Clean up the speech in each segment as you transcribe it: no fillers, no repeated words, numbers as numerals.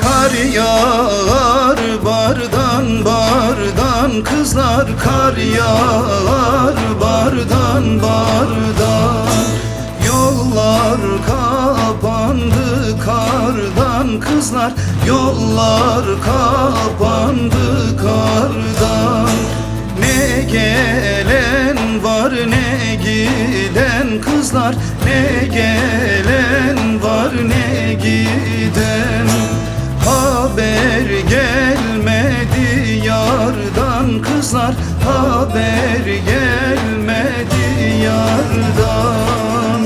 Kar yağar bardan bardan, kızlar kar yağar bardan bardan. Yollar kapandı kardan, kızlar yollar kapandı kardan. Ne gelen var ne giden, kızlar ne gelen var ne giden. Haber gelmedi yardan, kızlar haber gelmedi yardan.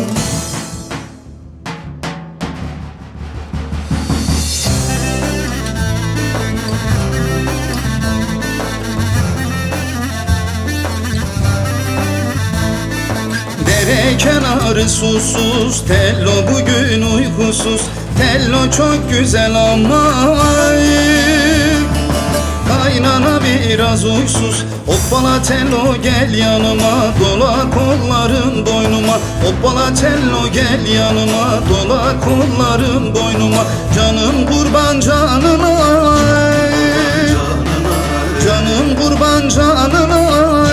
Dere kenarı susuz, tello bugün uykusuz. Tello çok güzel ama kaynana biraz uysuz. Hoppala tello gel yanıma, dola kolların boynuma. Hoppala tello gel yanıma, dola kolların boynuma. Canım kurban canına, canım kurban canına.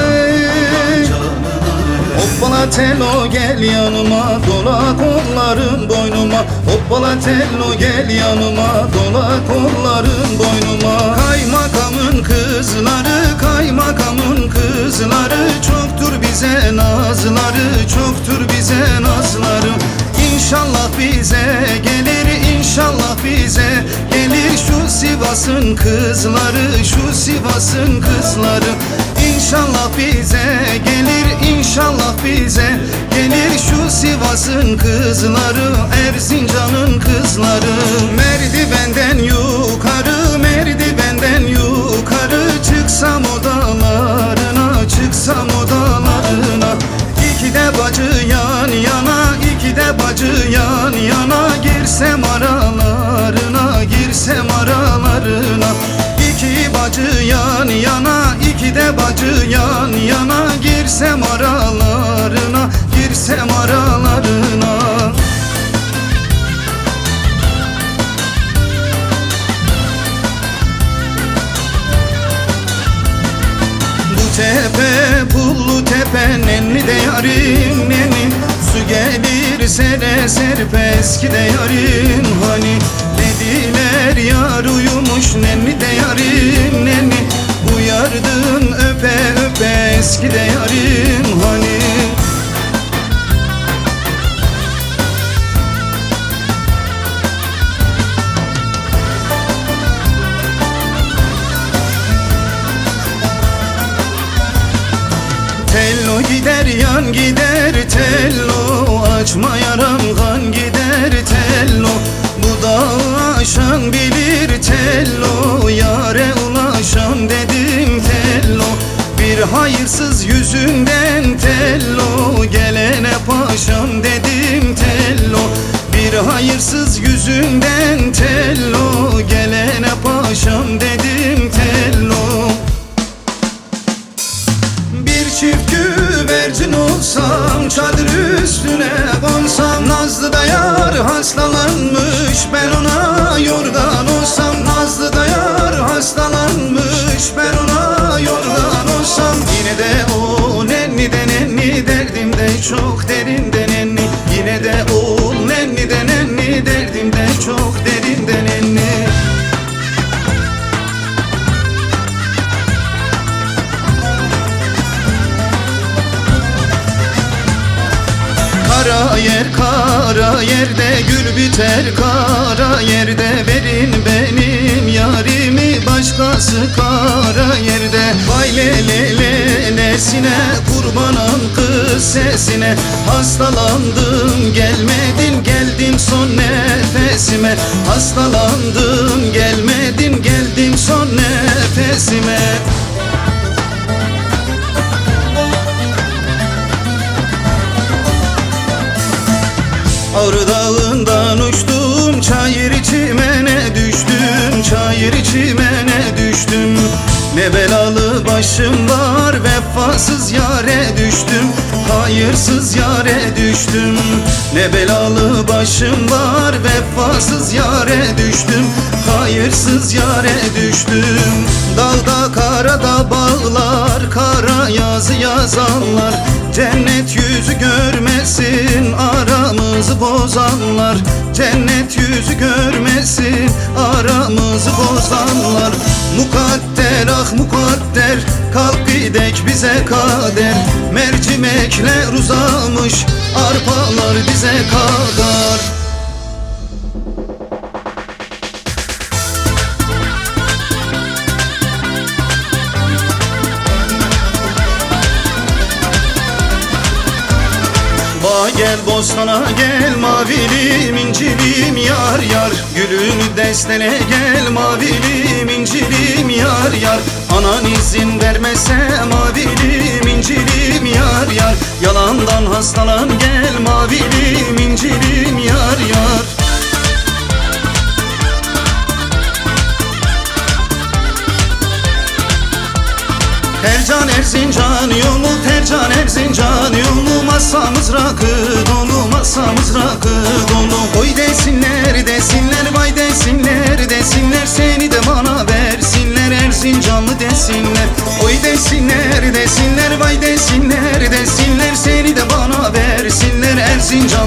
Hoppala tello gel yanıma, dola kolların boynuma. Hoppala tello gel yanıma, dola kolların boynuma. Kaymakamın kızları, kaymakamın kızları, çoktur bize nazları, çoktur bize nazları. İnşallah bize gelir, inşallah bize gelir şu Sivas'ın kızları, şu Sivas'ın kızları. İnşallah bize gelir, inşallah bize gelir şu Sivas'ın kızları, Erzincan'ın kızları. Merdivenden yukarı, merdivenden yukarı, çıksam odalarına, çıksam odalarına. İki de bacı yan yana, iki de bacı yan yana, girsem aralarına, girsem aralarına. İki bacı yan yana, iki de bacı yan yana, girsem aralarına, girsem aralarına. Bu tepe pullu tepe, nenni de yarim nenni. Su gelir sere serpe, eski de yarim hani. Dediler yar uyumuş, nenni de yarim nenni. Uyardın öpe öpe, eski de yarim hani. Tello gider yan gider tello, açma yaram kan gider tello. Bu dağı aşan bilir tello, yare ulaşan dedim tello. Bir hayırsız yüzünden tello, gelene paşam dedim tello. Bir hayırsız yüzünden tello, gelene paşam dedim tello. Bir çift güvercin olsam, çadır üstüne konsam. Nazlı da yar hastalanmış, ben ona yorgan olsam. Nazlı da yar hastalanmış, ben ona yorgan olsam. Yine de o nenni de nenni, derdimde çok derinden nenni. Yine de o nenni de nenni, derdimde çok derinden nenni. kara yerde gül biter, kara yerde verin benim yarimi, başkası kara yerde. Vay lelesine kurbanım kız sesine, hastalandım gelmedin, geldim son nefesime. Hastalandım gelmedin, geldim son nefesime. Ağrı Dağı'ndan uçtum, çayır çimene düştüm, çayır çimene düştüm. Ne belalı başım var, vefasız yare düştüm, hayırsız yare düştüm. Ne belalı başım var, vefasız yare düştüm, hayırsız yare düştüm. Dağda karada bağlar, kara yazı yazanlar, cennet yüzü görmesin aramızı bozanlar. Cennet yüzü görmesin aramızı bozanlar. Mukadder ah mukadder, kalk gidek bize kader. Mercimekler uzamış, arpalar dize kadar. Gel bostana gel mavilim incilim yar yar, gülünü destene gel mavilim incilim yar yar. Anan izin vermese mavilim incilim yar yar, yalandan hastalan gel mavilim incilim yar yar. Tercan Erzincan yolu, Tercan Erzincan yolu, masamız rakı dolu, masamız rakı dolu. Oy desinler desinler, vay desinler desinler, seni de bana versinler Erzincanlı desinler. Oy desinler desinler, vay desinler desinler, seni de bana versinler Erzincan.